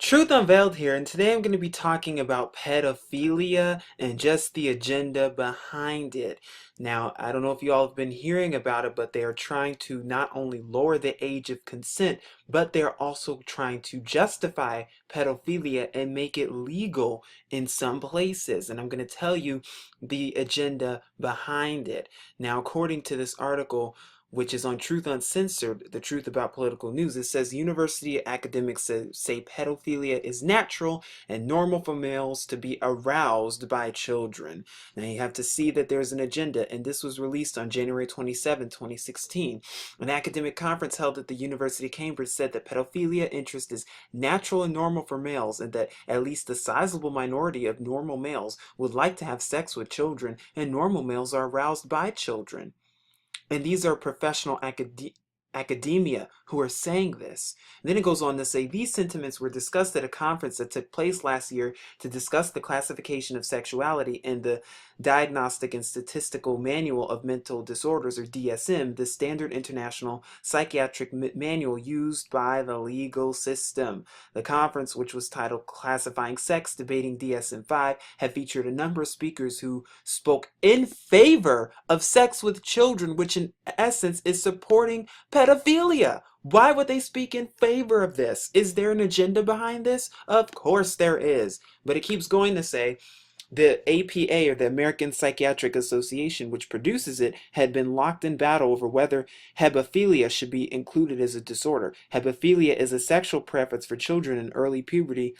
Truth Unveiled here, and today I'm going to be talking about pedophilia and just the agenda behind it. Now, I don't know if you all have been hearing about it, but they are trying to not only lower the age of consent, but they're also trying to justify pedophilia and make it legal in some places. And I'm going to tell you the agenda behind it. Now, according to this article, which is on Truth Uncensored, the truth about political news, it says university academics say pedophilia is natural and normal for males to be aroused by children. Now you have to see that there's an agenda, and this was released on January 27, 2016. An academic conference held at the University of Cambridge said that pedophilia interest is natural and normal for males, and that at least a sizable minority of normal males would like to have sex with children, and normal males are aroused by children. And these are professional academia who are saying this. And then it goes on to say these sentiments were discussed at a conference that took place last year to discuss the classification of sexuality in the Diagnostic and Statistical Manual of Mental Disorders, or DSM, the standard international psychiatric manual used by the legal system. The conference, which was titled Classifying Sex, Debating DSM-5, had featured a number of speakers who spoke in favor of sex with children, which in essence is supporting pedophilia. Why would they speak in favor of this? Is there an agenda behind this? Of course there is. But it keeps going to say the APA, or the American Psychiatric Association, which produces it, had been locked in battle over whether hebephilia should be included as a disorder. Hebephilia is a sexual preference for children in early puberty,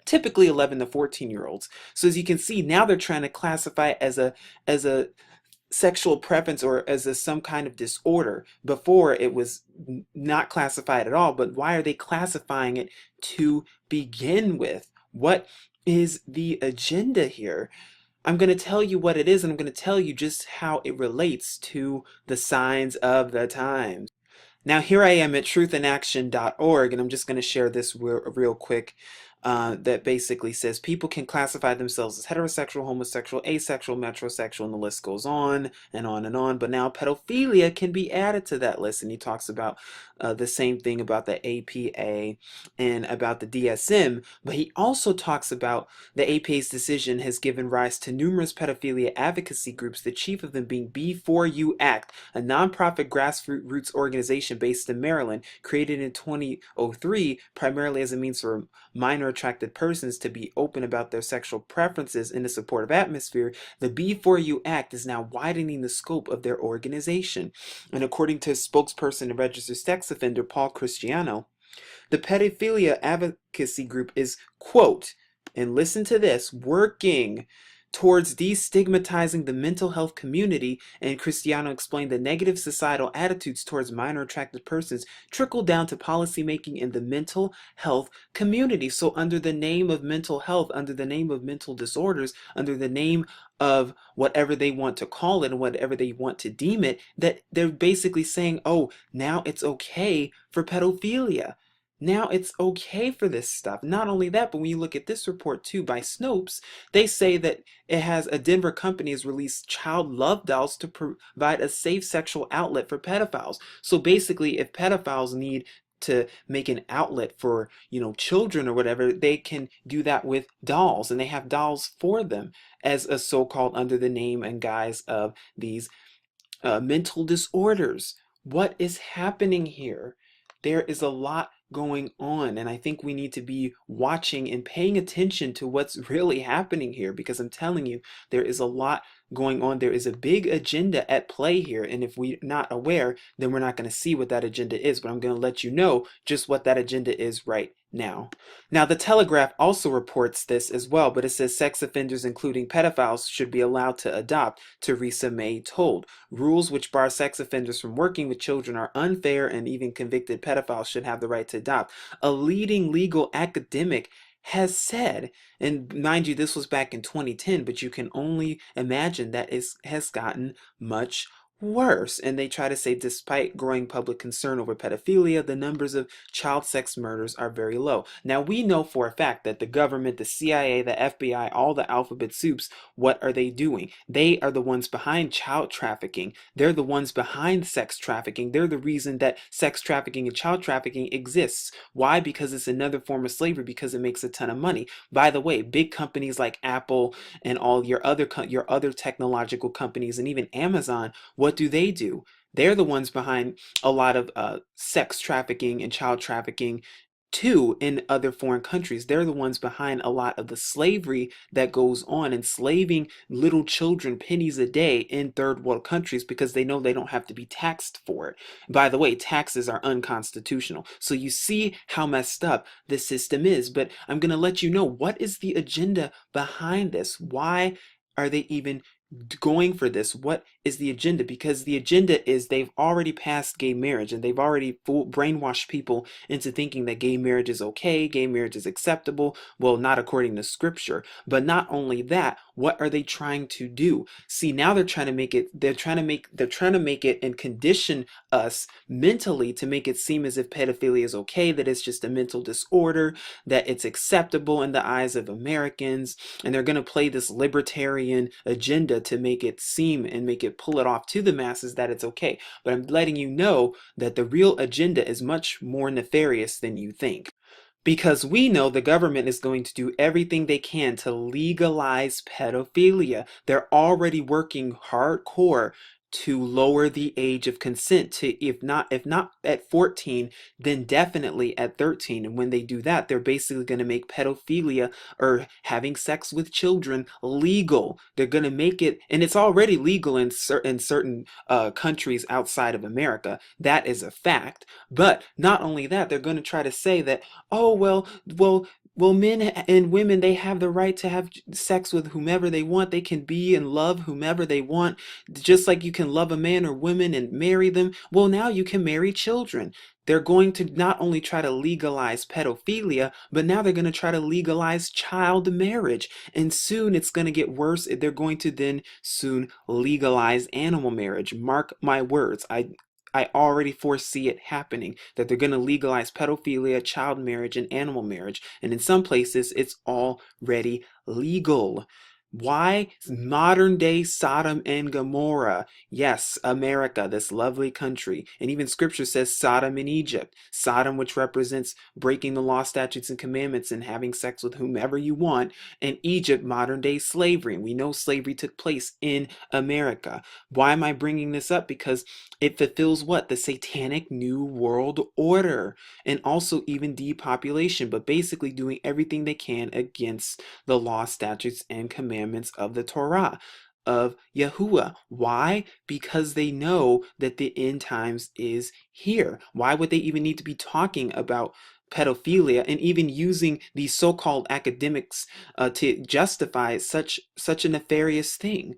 typically 11 to 14-year-olds. So as you can see, now they're trying to classify it as a sexual preference, or as some kind of disorder. Before, it was not classified at all. But why are they classifying it to begin with? What is the agenda here? I'm going to tell you what it is, and I'm going to tell you just how it relates to the signs of the times. Now, here I am at truthinaction.org, and I'm just going to share this real quick. That basically says people can classify themselves as heterosexual, homosexual, asexual, metrosexual, and the list goes on and on and on. But now pedophilia can be added to that list, and he talks about the same thing about the APA and about the DSM. But he also talks about the APA's decision has given rise to numerous pedophilia advocacy groups, the chief of them being Before You Act, a nonprofit grassroots organization based in Maryland, created in 2003 primarily as a means for minor attracted persons to be open about their sexual preferences in a supportive atmosphere. The Before You Act is now widening the scope of their organization. And according to spokesperson and registered sex offender Paul Cristiano, the pedophilia advocacy group is, quote, and listen to this, working towards destigmatizing the mental health community. And Cristiano explained that negative societal attitudes towards minor attracted persons trickle down to policymaking in the mental health community. So under the name of mental health, under the name of mental disorders, under the name of whatever they want to call it and whatever they want to deem it, that they're basically saying, oh, now it's okay for pedophilia. Now it's okay for this stuff. Not only that, but when you look at this report too by Snopes, they say that it has a Denver company has released child love dolls to provide a safe sexual outlet for pedophiles. So basically, if pedophiles need to make an outlet for, children or whatever, they can do that with dolls, and they have dolls for them as a so-called under the name and guise of these mental disorders. What is happening here? There is a lot going on, and I think we need to be watching and paying attention to what's really happening here, because I'm telling you, there is a lot going on. There is a big agenda at play here, and if we're not aware, then we're not going to see what that agenda is. But I'm going to let you know just what that agenda is right now. Now, the Telegraph also reports this as well, but it says sex offenders, including pedophiles, should be allowed to adopt, Theresa May told. Rules which bar sex offenders from working with children are unfair, and even convicted pedophiles should have the right to adopt. A leading legal academic has said, and mind you, this was back in 2010, but you can only imagine that it has gotten much worse. And they try to say, despite growing public concern over pedophilia, the numbers of child sex murders are very low. Now, we know for a fact that the government, the CIA, the FBI, all the alphabet soups, what are they doing? They are the ones behind child trafficking. They're the ones behind sex trafficking. They're the reason that sex trafficking and child trafficking exists. Why? Because it's another form of slavery, because it makes a ton of money. By the way, big companies like Apple and all your other technological companies and even Amazon, what do they do? They're the ones behind a lot of sex trafficking and child trafficking too in other foreign countries. They're the ones behind a lot of the slavery that goes on, enslaving little children pennies a day in third world countries because they know they don't have to be taxed for it. By the way, taxes are unconstitutional. So you see how messed up the system is. But I'm going to let you know, what is the agenda behind this? Why are they even going for this? What is the agenda? Because the agenda is they've already passed gay marriage, and they've already brainwashed people into thinking that gay marriage is okay, gay marriage is acceptable. Well, not according to scripture. But not only that, what are they trying to do? See, now they're trying to make it, they're trying to make it and condition us mentally to make it seem as if pedophilia is okay, that it's just a mental disorder, that it's acceptable in the eyes of Americans. And they're going to play this libertarian agenda to make it seem and make it pull it off to the masses that it's okay. But I'm letting you know that the real agenda is much more nefarious than you think. Because we know the government is going to do everything they can to legalize pedophilia. They're already working hardcore to lower the age of consent to, if not at 14, then definitely at 13. And when they do that, they're basically going to make pedophilia, or having sex with children, legal. They're going to make it, and it's already legal in certain countries outside of America. That is a fact. But not only that, they're going to try to say that, oh, well, men and women, they have the right to have sex with whomever they want. They can be and love whomever they want, just like you can love a man or woman and marry them. Well, now you can marry children. They're going to not only try to legalize pedophilia, but now they're going to try to legalize child marriage. And soon it's going to get worse. They're going to then soon legalize animal marriage. Mark my words. I already foresee it happening, that they're going to legalize pedophilia, child marriage, and animal marriage. And in some places, it's already legal. Why? Modern day Sodom and Gomorrah. Yes, America, this lovely country. And even scripture says Sodom in Egypt. Sodom, which represents breaking the law, statutes, and commandments and having sex with whomever you want. And Egypt, modern day slavery. And we know slavery took place in America. Why am I bringing this up? Because it fulfills what? The satanic new world order. And also even depopulation. But basically doing everything they can against the law, statutes, and commandments of the Torah, of Yahuwah. Why? Because they know that the end times is here. Why would they even need to be talking about pedophilia and even using these so-called academics to justify such a nefarious thing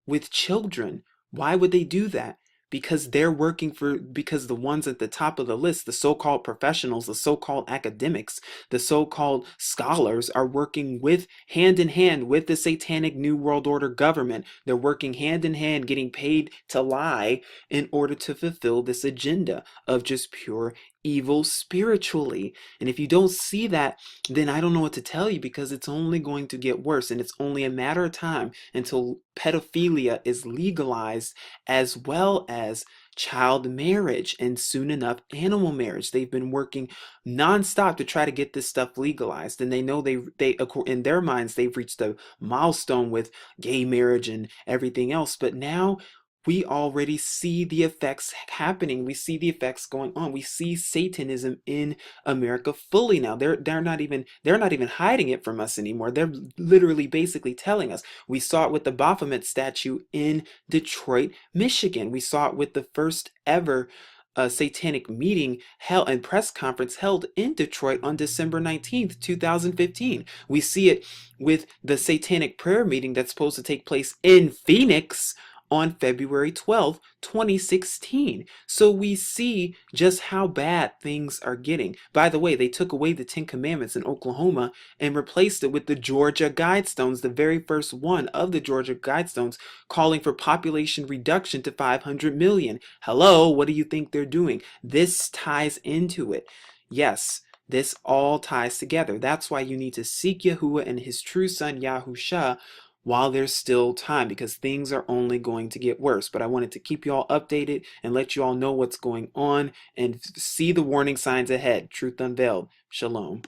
with children? Why would they do that? Because because the ones at the top of the list, the so-called professionals, the so-called academics, the so-called scholars, are working hand in hand with the satanic New World Order government. They're working hand in hand, getting paid to lie in order to fulfill this agenda of just pure evil spiritually. And if you don't see that, then I don't know what to tell you, because it's only going to get worse, and it's only a matter of time until pedophilia is legalized, as well as child marriage, and soon enough animal marriage. They've been working nonstop to try to get this stuff legalized, and they know they in their minds they've reached a milestone with gay marriage and everything else. But now we already see the effects happening. We see the effects going on. We see Satanism in America fully now. They're not even hiding it from us anymore. They're literally basically telling us. We saw it with the Baphomet statue in Detroit, Michigan. We saw it with the first ever satanic meeting held and press conference held in Detroit on December 19th, 2015. We see it with the satanic prayer meeting that's supposed to take place in Phoenix on February 12th, 2016. So we see just how bad things are getting. By the way, they took away the Ten Commandments in Oklahoma and replaced it with the Georgia Guidestones, the very first one of the Georgia Guidestones, calling for population reduction to 500 million. Hello, what do you think they're doing? This ties into it. Yes, this all ties together. That's why you need to seek Yahuwah and his true son Yahusha while there's still time, because things are only going to get worse. But I wanted to keep you all updated and let you all know what's going on and see the warning signs ahead. Truth unveiled. Shalom.